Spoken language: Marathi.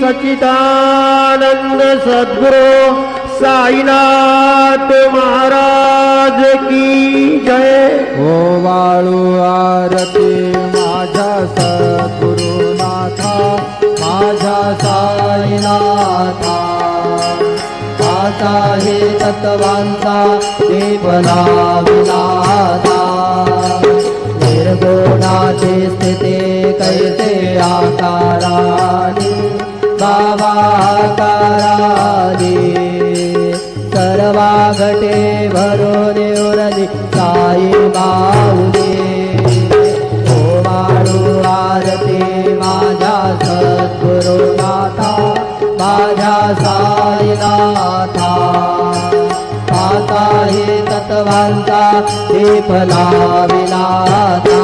सच्चिदानंद सद्गुरु साईनाथ महाराज की जय। ओ वाळू आरती माझ्या सद्गुरुनाथा, माझ्या साईनाथा। आता हे तत्वांचा देवला विनाथा, निर्गुणाची स्थिती कैसे आकारानी बाबाकारानी। सर्वा घटे भरून उरली साई माऊली। ओ वाळू आरती माझ्या सद्गुरुनाथा, माझ्या साईनाथा। आता हे तत्वांचा दीप लाविनाथा।